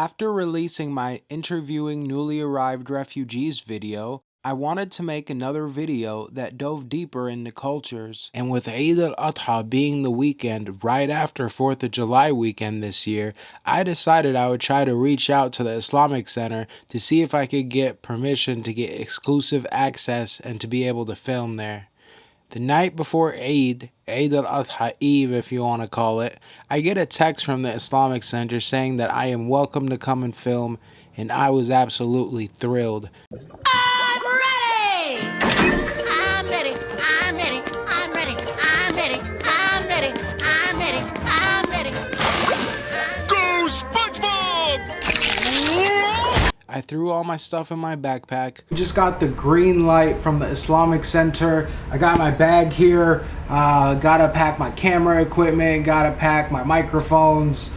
After releasing my interviewing newly arrived refugees video, I wanted to make another video that dove deeper into cultures. And with Eid Al-Adha being the weekend right after 4th of July weekend this year, I decided I would try to reach out to the Islamic Center to see if I could get permission to get exclusive access and to be able to film there. The night before Eid Al-Adha Eve if you want to call it, I get a text from the Islamic Center saying that I am welcome to come and film, and I was absolutely thrilled. I'm ready! I'm ready, I'm ready, I'm ready, I'm ready, I'm ready, I'm ready, I'm ready. Go SpongeBob! I threw all my stuff in my backpack. Just got the green light from the Islamic Center. I got my bag here. Gotta pack my camera equipment. Gotta pack my microphones.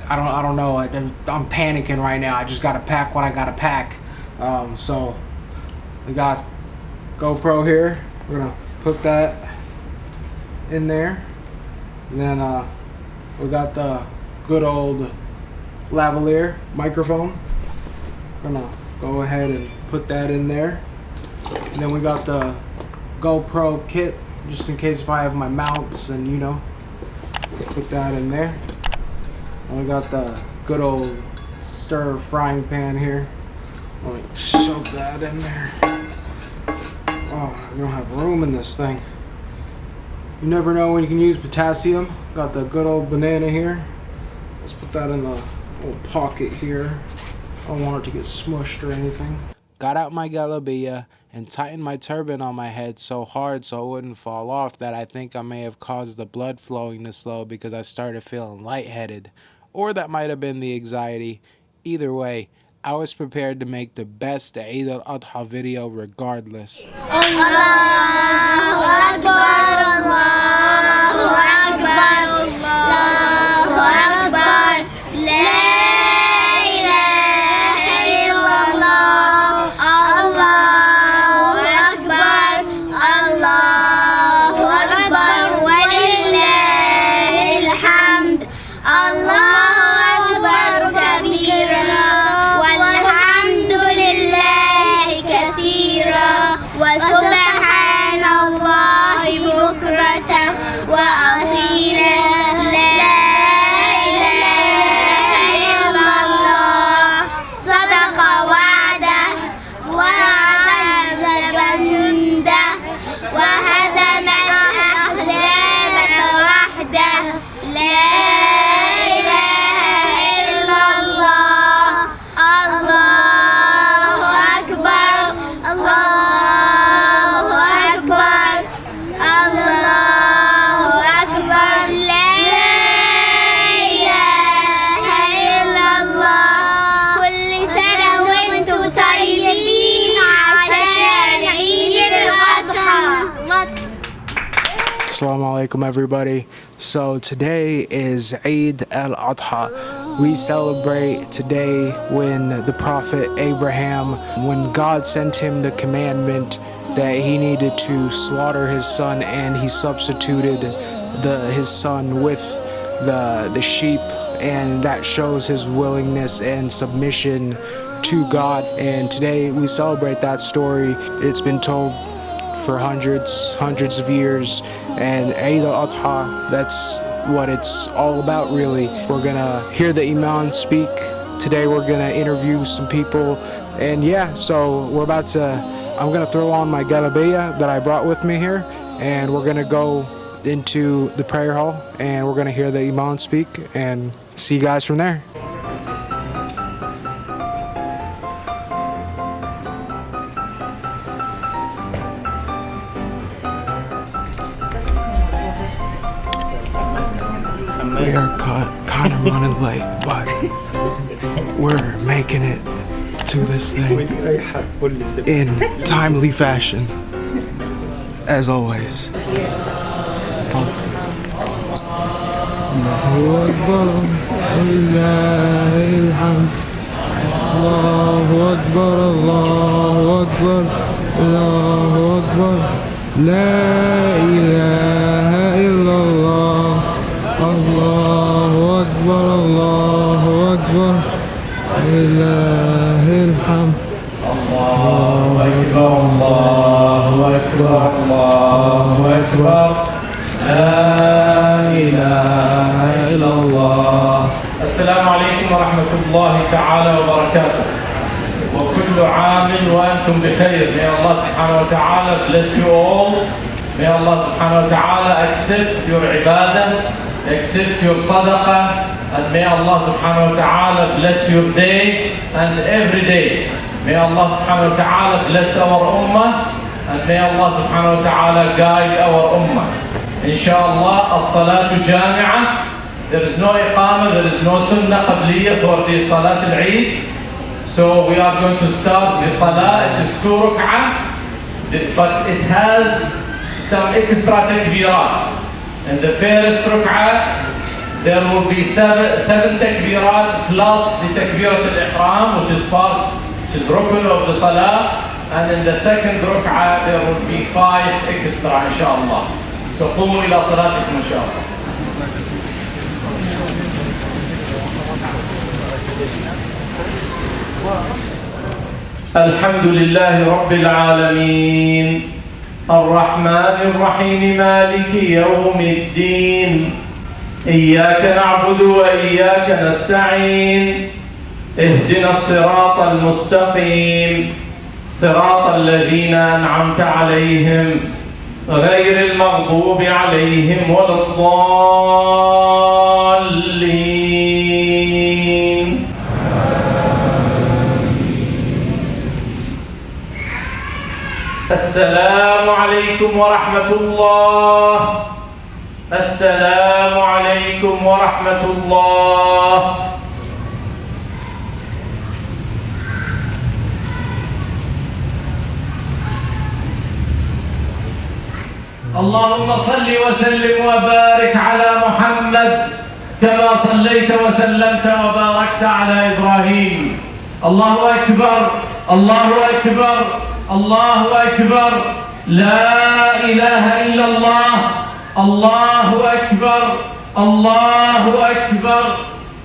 I don't know. I'm panicking right now. I just gotta pack what I gotta pack. So we got GoPro here. We're gonna put that in there. And then we got the good old lavalier microphone. Gonna go ahead and put that in there, and then we got the GoPro kit just in case if I have my mounts, and you know, put that in there. And we got the good old stir frying pan here. Let me shove that in there. Oh, we don't have room in this thing. You never know when you can use potassium. Got the good old banana here. Let's put that in the little pocket here. I don't want it to get smushed or anything. Got out my galabiya and tightened my turban on my head so hard so it wouldn't fall off that I think I may have caused the blood flowing to slow because I started feeling lightheaded. Or that might have been the anxiety. Either way, I was prepared to make the best Eid Al-Adha video regardless. Allahu Akbar, Allahu Akbar, Allahu Akbar, La وسبحان الله بكرة وأصيلا لا إله إلا الله صدق وعده وعز جنده وهزم الأحزاب وحده لا إله إلا الله الله أكبر الله Assalamu alaikum everybody. So today is Eid Al-Adha. We celebrate today when the Prophet Abraham, when God sent him the commandment that he needed to slaughter his son, and he substituted his son with the sheep, and that shows his willingness and submission to God. And today we celebrate that story. It's been told for hundreds of years, and Eid Al-Adha, that's what it's all about really. We're gonna hear the Imams speak. Today we're gonna interview some people, and yeah, so I'm gonna throw on my galabiya that I brought with me here, and we're gonna go into the prayer hall, and we're gonna hear the Imam speak, and see you guys from there. We are kind of running late, but we're making it to this thing in timely fashion, as always. لله الحمد. الله أكبر الله أكبر الله أكبر لا إله إلا الله. السلام عليكم ورحمة الله تعالى وبركاته. وكل عام وأنتم بخير. May Allah subhanahu wa ta'ala bless you all. May Allah subhanahu wa ta'ala accept your ibadah, accept your sadaqah, and may Allah subhanahu wa ta'ala bless your day and every day. May Allah subhanahu wa ta'ala bless our ummah, and may Allah subhanahu wa ta'ala guide our ummah. Inshallah, as-salatu jami'ah. There is no iqamah, there is no sunnah qabliyah for the salat al-Eid. So we are going to start the salah. It is 2 ruk'ah, but it has some extra takbeerat. In the first ruk'ah, there will be seven takbeerat plus the takbeerat al-ihram, which is rukn of the salah. And in the second ruk'ah, there will be 5 extra, inshallah. So قوموا إلى صلاتكم إن شاء الله. الحمد لله رب العالمين الرحمن الرحيم مالك يوم الدين إياك نعبد وإياك نستعين اهدنا الصراط المستقيم صراط الذين أنعمت عليهم غير المغضوب عليهم ولا الضالين. السلام عليكم ورحمة الله. السلام عليكم ورحمة الله. اللهم صل وسلم وبارك على محمد كما صليت وسلمت وباركت على إبراهيم. الله أكبر الله أكبر الله أكبر لا إله إلا الله. الله أكبر الله أكبر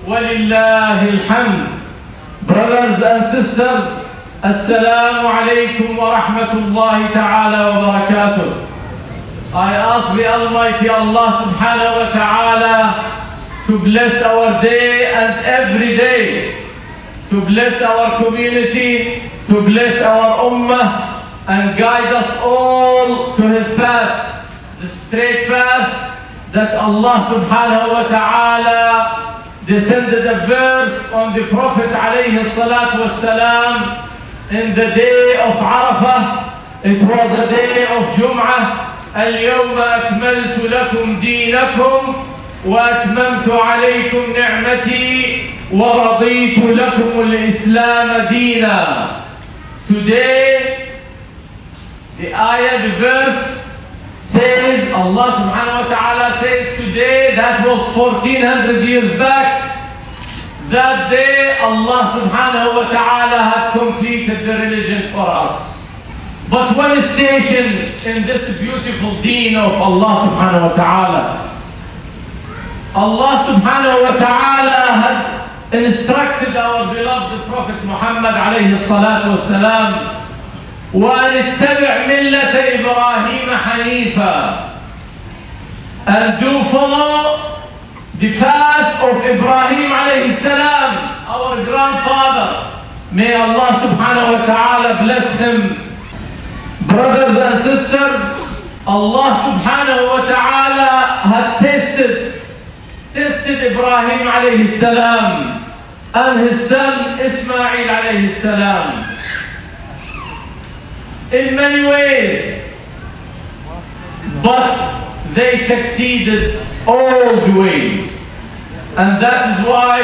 ولله الحمد. Brothers and sisters, السلام عليكم ورحمة الله تعالى وبركاته. I ask the Almighty Allah subhanahu wa ta'ala to bless our day and every day, to bless our community, to bless our ummah, and guide us all to His path, the straight path that Allah subhanahu wa ta'ala descended a verse on the Prophet alayhi salatu wassalam in the day of Arafah. It was a day of Jum'ah. اليوم أكملت لكم دينكم وأتممت عليكم نعمتي ورضيت لكم الإسلام دينا. Today, the ayah, the verse says, Allah subhanahu wa ta'ala says today, that was 1400 years back, that day Allah subhanahu wa ta'ala had completed the religion for us. But one station in this beautiful deen of Allah subhanahu wa ta'ala. Allah subhanahu wa ta'ala had instructed our beloved Prophet Muhammad alayhi salatu wassalam, وَأَنِ اتَّبِعْ مِلَّةَ إِبْرَاهِيمَ حَنِيفًا, and do follow the path of Ibrahim alayhi salam, our grandfather. May Allah subhanahu wa ta'ala bless him. Brothers and sisters, Allah subhanahu wa ta'ala had tested Ibrahim alayhi salam and his son Ismail alayhi salam in many ways, but they succeeded all the ways, and that is why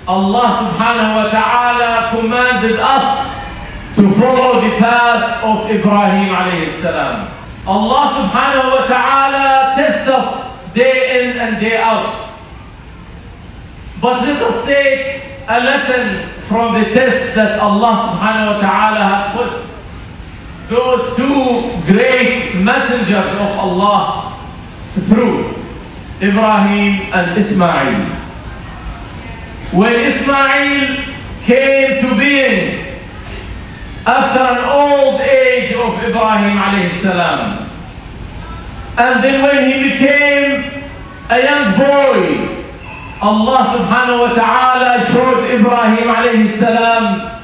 Allah subhanahu wa ta'ala commanded us to follow the path of Ibrahim alayhi salam. Allah subhanahu wa ta'ala tests us day in and day out. But let us take a lesson from the test that Allah subhanahu wa ta'ala had put those two great messengers of Allah through, Ibrahim and Ismail. When Ismail after an old age of Ibrahim alayhi salam. And then when he became a young boy, Allah subhanahu wa ta'ala showed Ibrahim alayhi salam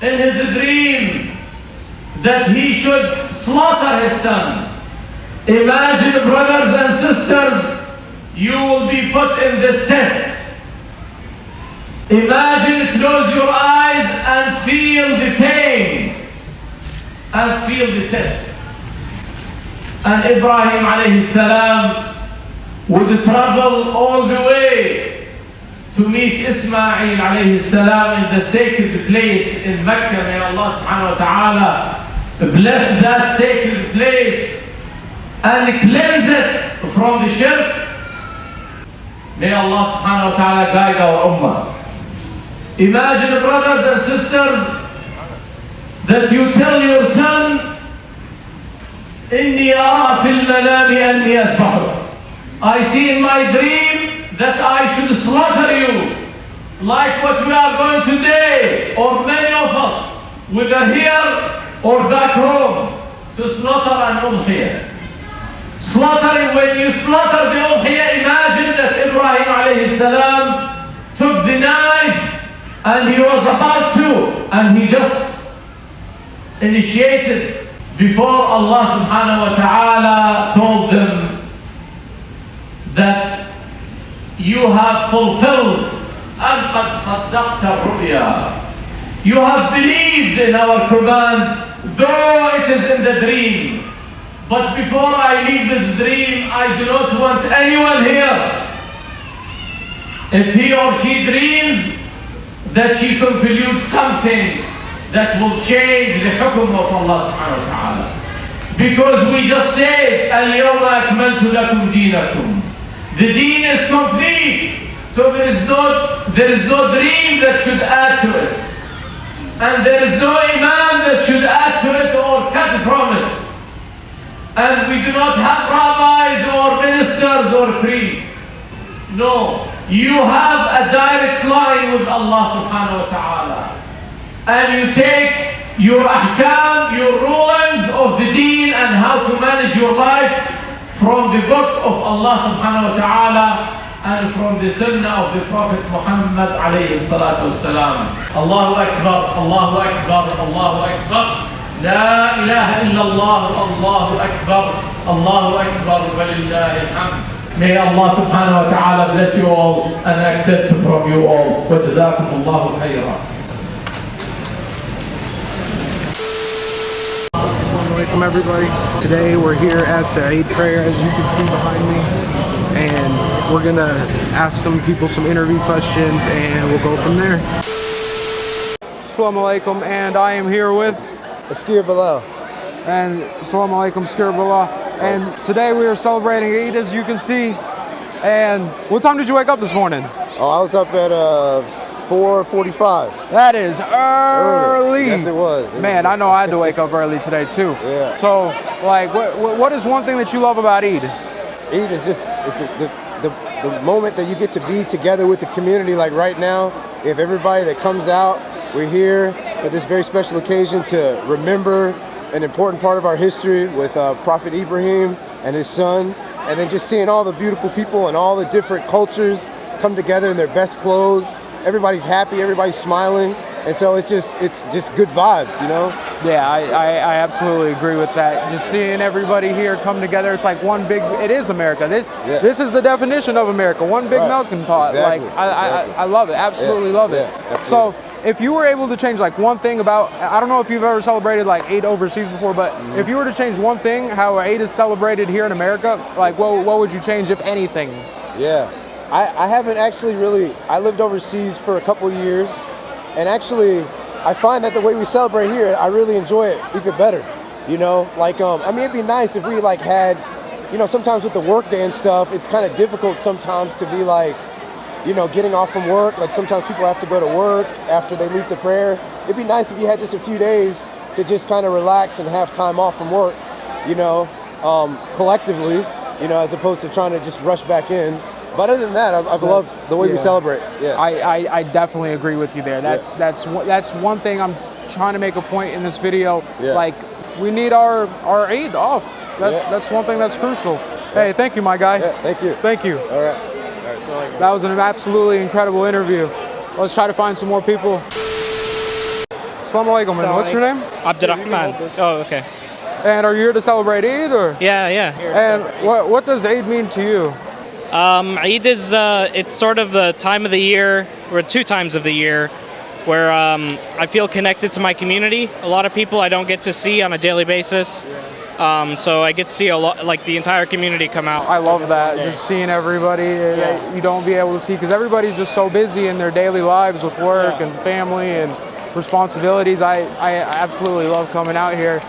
in his dream that he should slaughter his son. Imagine, brothers and sisters, you will be put in this test. Imagine, close your eyes and feel the pain and feel the test. And Ibrahim alayhi salam would travel all the way to meet Ismail alayhi salam in the sacred place in Mecca. May Allah subhanahu wa ta'ala bless that sacred place and cleanse it from the shirk. May Allah subhanahu wa ta'ala guide our ummah. Imagine, brothers and sisters, that you tell your son, إني أرى في المنام أني أذبحك. I see in my dream that I should slaughter you, like what we are going today, or many of us, whether here or back home, to slaughter an udhiyah. Slaughtering, when you slaughter the udhiyah, imagine that Ibrahim alayhi salam took the knife and he was about to, and he just initiated before Allah subhanahu wa ta'ala told them that you have fulfilled and qad saddaqta ru'ya. You have believed in our command, though it is in the dream. But before I leave this dream, I do not want anyone here, if he or she dreams, that she concludes something that will change the hukum of Allah subhanahu wa ta'ala. Because we just said, Al-Yawma akmaltu lakum deenakum. The deen is complete, so there is no dream that should add to it. And there is no imam that should add to it or cut from it. And we do not have rabbis or ministers or priests. No, you have a direct line with Allah subhanahu wa ta'ala. And you take your ahkam, your rulings of the deen and how to manage your life from the book of Allah subhanahu wa ta'ala and from the sunnah of the Prophet Muhammad alayhi salatu wassalam. Allahu Akbar, Allahu Akbar, Allahu Akbar. La ilaha illallah, Allahu Akbar, Allahu Akbar, walillahi alhamd. May Allah subhanahu wa ta'ala bless you all and accept from you all. Wa jazakum Allahu khayran. Welcome everybody. Today we're here at the Eid Prayer, as you can see behind me, and we're gonna ask some people some interview questions and we'll go from there. Assalamu alaikum, and I am here with Shakir Bilal. And Assalamu alaikum, Shakir Bilal. And today we are celebrating Eid, as you can see. And what time did you wake up this morning? Oh, I was up at 4:45. That is early. Yes, it was. Man, I know I had to wake up early today too. Yeah. So, like, what is one thing that you love about Eid? Eid is just the moment that you get to be together with the community. Like right now, if everybody that comes out, we're here for this very special occasion to remember an important part of our history with Prophet Ibrahim and his son, and then just seeing all the beautiful people and all the different cultures come together in their best clothes. Everybody's happy, everybody's smiling, and so it's just good vibes, you know? Yeah, I absolutely agree with that. Just seeing everybody here come together, it's like one big, it is America. This is the definition of America, one big melting pot. Exactly. Like, I love it, absolutely love it. So, if you were able to change like one thing about, I don't know if you've ever celebrated like Eid overseas before, but if you were to change one thing, how Eid is celebrated here in America, like what would you change, if anything? Yeah. I haven't actually really, I lived overseas for a couple years, and actually I find that the way we celebrate here, I really enjoy it even better, you know? Like, I mean, it'd be nice if we like had, you know, sometimes with the work day and stuff, it's kind of difficult sometimes to be like, you know, getting off from work. Like sometimes people have to go to work after they leave the prayer. It'd be nice if you had just a few days to just kind of relax and have time off from work, you know, collectively, you know, as opposed to trying to just rush back in. But other than that, I love the way we celebrate. Yeah. I definitely agree with you there. That's one thing I'm trying to make a point in this video. Yeah. Like, we need our Eid off. That's one thing that's crucial. Hey, thank you, my guy. Yeah, thank you. Thank you. All right. So That was an absolutely incredible interview. Let's try to find some more people. Assalamu alaikum, man. What's your name? Abdulrahman. Oh, okay. And are you here to celebrate Eid, or? Yeah. And what does Eid mean to you? Eid is it's sort of the time of the year, or 2 times of the year, where I feel connected to my community. A lot of people I don't get to see on a daily basis. So I get to see a lot, like the entire community come out. I love that, just seeing everybody that you don't be able to see, because everybody's just so busy in their daily lives with work and family and responsibilities. I absolutely love coming out here.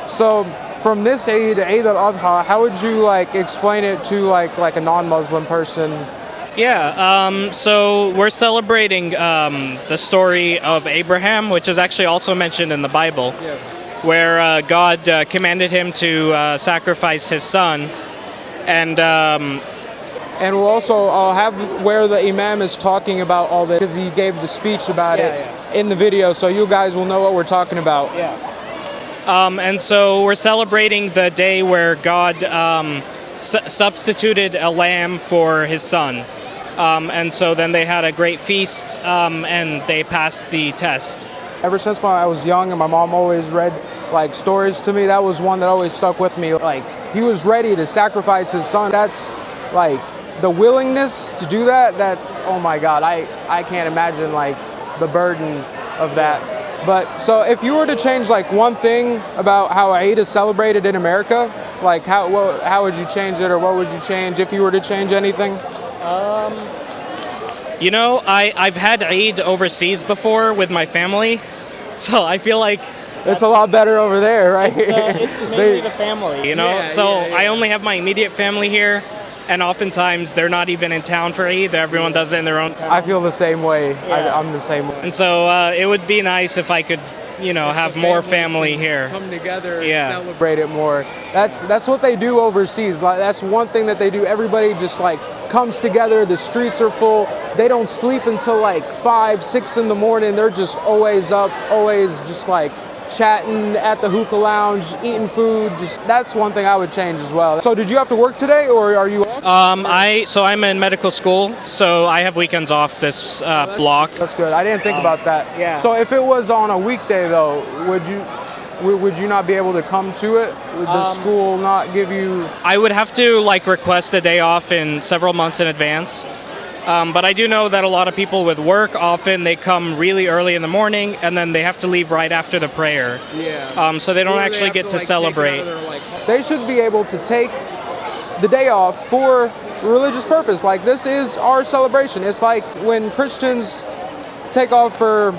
So from this Eid, Eid Al-Adha, how would you like explain it to like a non-Muslim person? Yeah, so we're celebrating the story of Abraham, which is actually also mentioned in the Bible, where God commanded him to sacrifice his son. And we'll also have where the Imam is talking about all this, because he gave the speech about it in the video, so you guys will know what we're talking about. And so we're celebrating the day where God substituted a lamb for his son. And so then they had a great feast, and they passed the test. Ever since I was young and my mom always read like stories to me, that was one that always stuck with me. Like, he was ready to sacrifice his son. That's like the willingness to do that. That's, oh my God, I can't imagine like the burden of that. But so if you were to change like one thing about how Eid is celebrated in America, like how would you change it, or what would you change if you were to change anything? You know, I've had Eid overseas before with my family, so I feel like it's a lot better over there, right? It's mainly the family, you know? I only have my immediate family here, and oftentimes they're not even in town for Eid. Everyone does it in their own town. I feel the same way. I'm the same way. And so it would be nice if I could, you know, have more family here. Come together and celebrate it more. That's what they do overseas. Like, that's one thing that they do. Everybody just like comes together. The streets are full. They don't sleep until like 5, 6 in the morning. They're just always up, always just like chatting at the hookah lounge, eating food. Just, that's one thing I would change as well. So did you have to work today, or are you off? I'm in medical school, so I have weekends off this block. That's good. I didn't think about that. Yeah. So if it was on a weekday though, would you not be able to come to it? Would the school not give you? I would have to like request a day off in several months in advance. But I do know that a lot of people with work, often they come really early in the morning and then they have to leave right after the prayer. So they don't actually get to celebrate. They should be able to take the day off for religious purpose. Like, this is our celebration. It's like when Christians take off for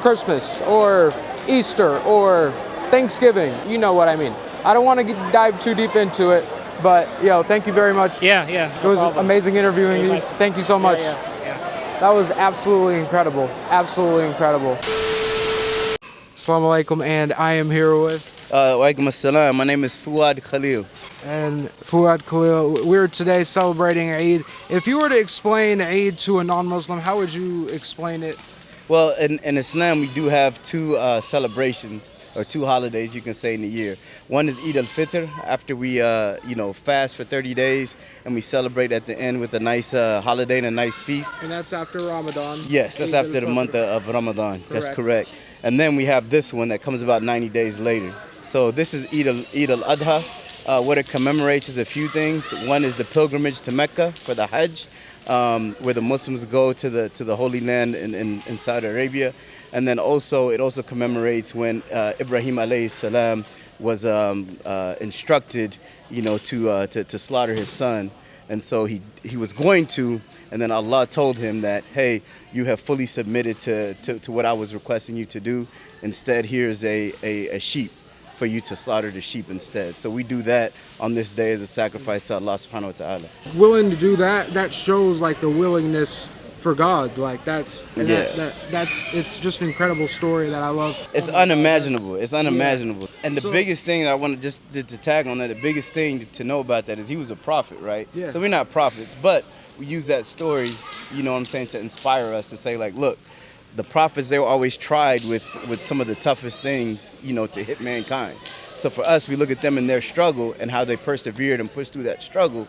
Christmas or Easter or Thanksgiving. You know what I mean. I don't want to dive too deep into it. But, thank you very much. Yeah. It was amazing interviewing you. Thank you so much. That was absolutely incredible. Absolutely incredible. Assalamu alaikum, and I am here with... Walaikum assalam. My name is Fuad Khaleel. And Fuad Khaleel, we're today celebrating Eid. If you were to explain Eid to a non-Muslim, how would you explain it? Well, in Islam, we do have 2 celebrations, or 2 holidays, you can say, in the year. One is Eid Al-Fitr, after we, fast for 30 days, and we celebrate at the end with a nice holiday and a nice feast. And that's after Ramadan? Yes, that's after the month of Ramadan. Correct. That's correct. And then we have this one that comes about 90 days later. So this is Eid Al-Adha. What it commemorates is a few things. One is the pilgrimage to Mecca for the Hajj, where the Muslims go to the Holy Land in Saudi Arabia. And then also, it also commemorates when Ibrahim alayhi salam was instructed, to slaughter his son. And so he was going to, and then Allah told him that, hey, you have fully submitted to what I was requesting you to do. Instead, here's a sheep for you to slaughter the sheep instead. So we do that on this day as a sacrifice to Allah subhanahu wa ta'ala. Willing to do that, that shows like the willingness for God. Like that's it's just an incredible story that I love. It's unimaginable. It's unimaginable. And the biggest thing I want to just to tag on that, the biggest thing to know about that is he was a prophet, right? Yeah. So we're not prophets, but we use that story, you know what I'm saying, to inspire us to say, like, look, the prophets, they were always tried with some of the toughest things, you know, to hit mankind. So for us, we look at them in their struggle and how they persevered and pushed through that struggle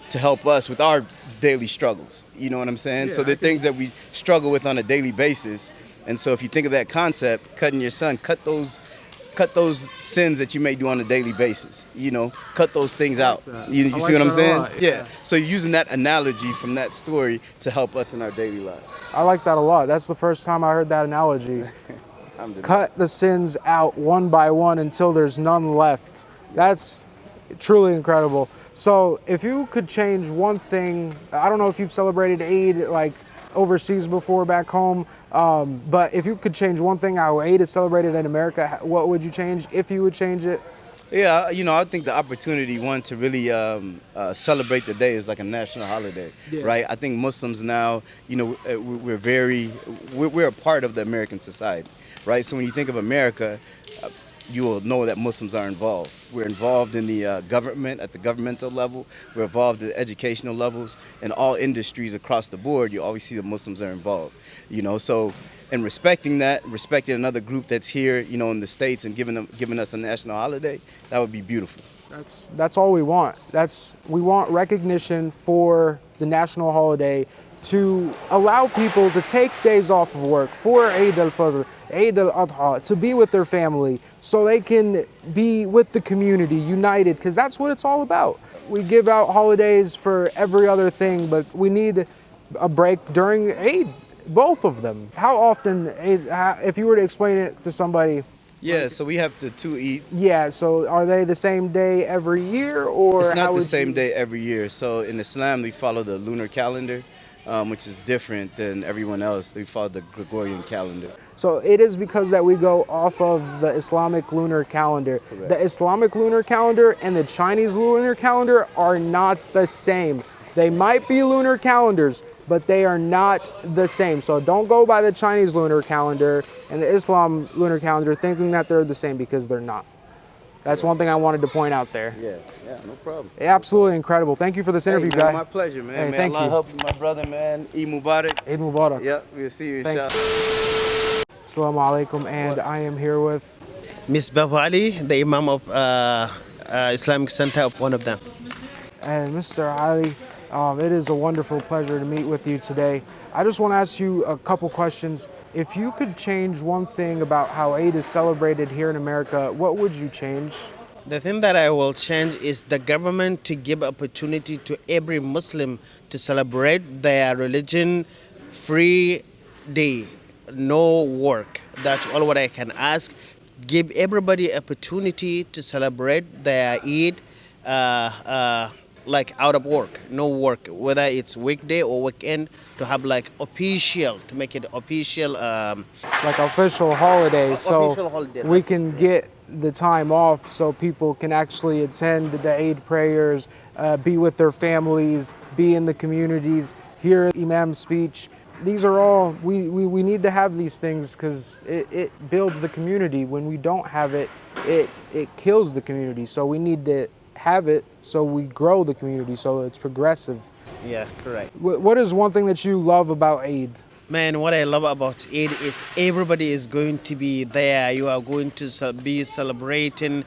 to help us with our daily struggles. You know what I'm saying? Yeah, so they're things that we struggle with on a daily basis. And so if you think of that concept, cutting your son, cut those sins that you may do on a daily basis, you know, cut those things out. You see what I'm saying? Yeah. So you're using that analogy from that story to help us in our daily life. I like that a lot. That's the first time I heard that analogy. Cut the sins out one by one until there's none left. That's truly incredible. So if you could change one thing, I don't know if you've celebrated Eid like overseas before back home, but if you could change one thing how Eid is celebrated in America, what would you change if you would change it? Yeah, you know, I think the opportunity, one, to really celebrate the day is like a national holiday, right? I think Muslims now, you know, we're a part of the American society, right? So when you think of America, you will know that Muslims are involved. We're involved in the government, at the governmental level. We're involved at educational levels. In all industries across the board, you always see that Muslims are involved. You know, so in respecting that, respecting another group that's here, you know, in the States and giving us a national holiday, that would be beautiful. That's all we want. We want recognition for the national holiday to allow people to take days off of work for Eid Al-Fitr, Eid Al-Adha, to be with their family so they can be with the community, united, because that's what it's all about. We give out holidays for every other thing, but we need a break during Eid, both of them. How often, if you were to explain it to somebody? Yeah, so we have the two Eids. Yeah, so are they the same day every year, or? It's not the same day every year. So in Islam, we follow the lunar calendar, which is different than everyone else. They follow the Gregorian calendar. So it is because that we go off of the Islamic lunar calendar. Correct. The Islamic lunar calendar and the Chinese lunar calendar are not the same. They might be lunar calendars, but they are not the same. So don't go by the Chinese lunar calendar and the Islam lunar calendar thinking that they're the same, because they're not. That's one thing I wanted to point out there. Yeah, no problem. Absolutely incredible. Thank you for this interview, guy. My pleasure, man. Hey, thank you. Allah help you, my brother, man. Eid Mubarak. Eid Mubarak. Yep, we'll see you, inshallah. Assalamu alaikum, and I am here with Misbahu Ali, the Imam of Islamic Center of one of them. And Mr. Ali, it is a wonderful pleasure to meet with you today. I just want to ask you a couple questions. If you could change one thing about how Eid is celebrated here in America, what would you change? The thing that I will change is the government to give opportunity to every Muslim to celebrate their religion free day, no work. That's all what I can ask. Give everybody opportunity to celebrate their Eid like out of work, no work, whether it's weekday or weekend, to have like official, to make it official. Like official holiday, so official holiday. We can get the time off so people can actually attend the Eid prayers, be with their families, be in the communities, hear Imam's speech. These are all, we need to have these things because it builds the community. When we don't have it, it kills the community. So we need to have it so we grow the community, so it's progressive. Yeah, correct. What is one thing that you love about Eid? Man, what I love about Eid is everybody is going to be there. You are going to be celebrating,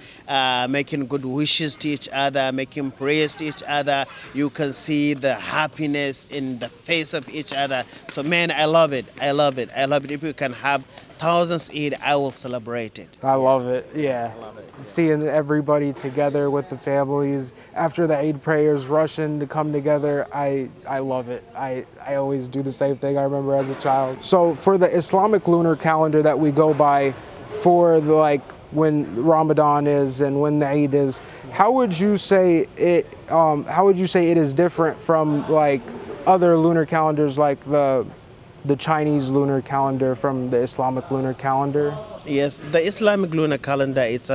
making good wishes to each other, making prayers to each other. You can see the happiness in the face of each other. So man, I love it. I love it. I love it. If you can have thousands Eid, I will celebrate it. I love it, yeah. I love it. Seeing everybody together with the families after the Eid prayers, rushing to come together, I love it. I always do the same thing I remember as a child. So for the Islamic lunar calendar that we go by for the, like when Ramadan is and when the Eid is, how would you say it is different from like other lunar calendars, like the Chinese lunar calendar from the Islamic lunar calendar? Yes, the Islamic lunar calendar, it's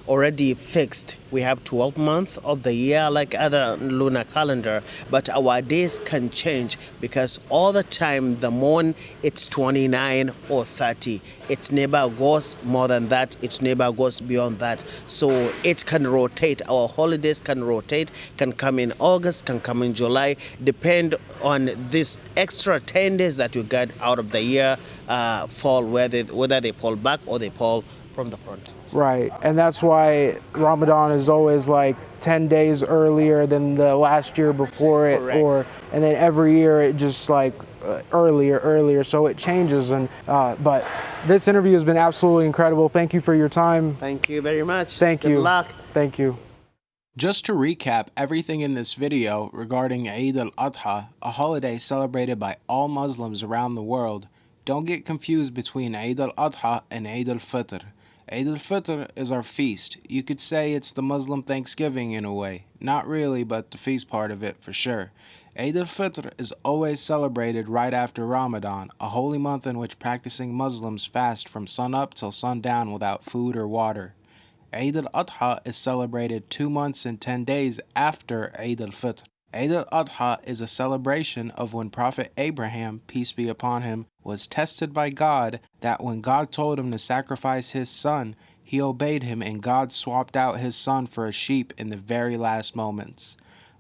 already fixed We have 12 months of the year like other lunar calendar, but our days can change because all the time the moon it's 29 or 30. It never goes more than that. It never goes beyond that. So it can rotate. Our holidays can rotate, can come in August, can come in July, depend on this extra 10 days that you get out of the year fall, whether they fall back or they fall from the front. Right, and that's why Ramadan is always like 10 days earlier than the last year before it. Correct. And then every year it just like earlier, so it changes. And but this interview has been absolutely incredible. Thank you for your time. Thank you very much. Thank you. Good luck. Thank you. Just to recap everything in this video regarding Eid Al-Adha, a holiday celebrated by all Muslims around the world, don't get confused between Eid Al-Adha and Eid Al-Fitr. Eid Al-Fitr is our feast. You could say it's the Muslim Thanksgiving in a way. Not really, but the feast part of it for sure. Eid Al-Fitr is always celebrated right after Ramadan, a holy month in which practicing Muslims fast from sunup till sundown without food or water. Eid Al-Adha is celebrated 2 months and 10 days after Eid Al-Fitr. Eid Al-Adha is a celebration of when Prophet Abraham, peace be upon him, was tested by God, that when God told him to sacrifice his son, he obeyed him and God swapped out his son for a sheep in the very last moments.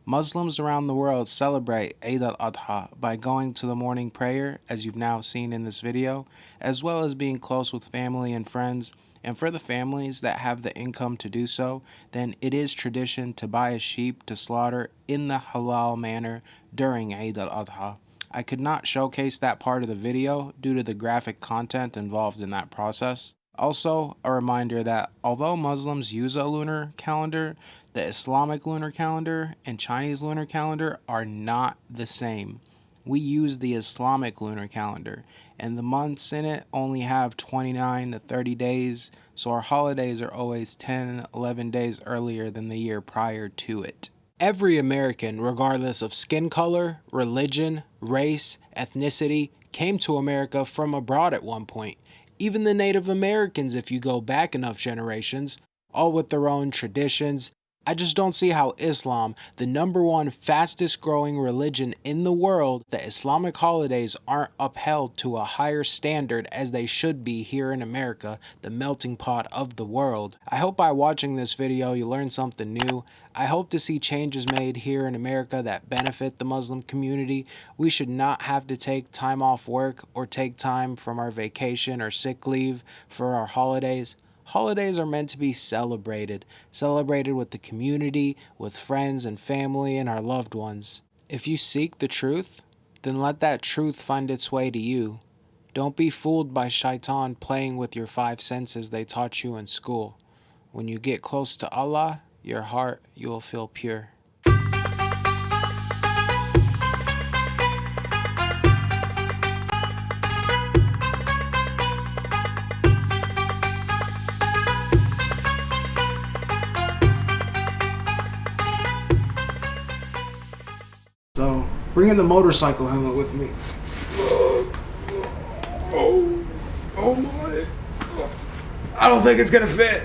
Muslims around the world celebrate Eid Al-Adha by going to the morning prayer, as you've now seen in this video, as well as being close with family and friends. And for the families that have the income to do so, then it is tradition to buy a sheep to slaughter in the halal manner during Eid Al-Adha. I could not showcase that part of the video due to the graphic content involved in that process. Also, a reminder that although Muslims use a lunar calendar, the Islamic lunar calendar and Chinese lunar calendar are not the same. We use the Islamic lunar calendar, and the months in it only have 29 to 30 days, so our holidays are always 10, 11 days earlier than the year prior to it. Every American, regardless of skin color, religion, race, ethnicity, came to America from abroad at one point. Even the Native Americans, if you go back enough generations, all with their own traditions. I just don't see how Islam, the #1 fastest growing religion in the world, the Islamic holidays aren't upheld to a higher standard as they should be here in America, the melting pot of the world. I hope by watching this video you learned something new. I hope to see changes made here in America that benefit the Muslim community. We should not have to take time off work or take time from our vacation or sick leave for our holidays. Holidays are meant to be celebrated with the community, with friends and family and our loved ones. If you seek the truth, then let that truth find its way to you. Don't be fooled by shaitan playing with your 5 senses they taught you in school. When you get close to Allah, your heart, you will feel pure. So, bring in the motorcycle helmet with me. Oh my. I don't think it's gonna fit.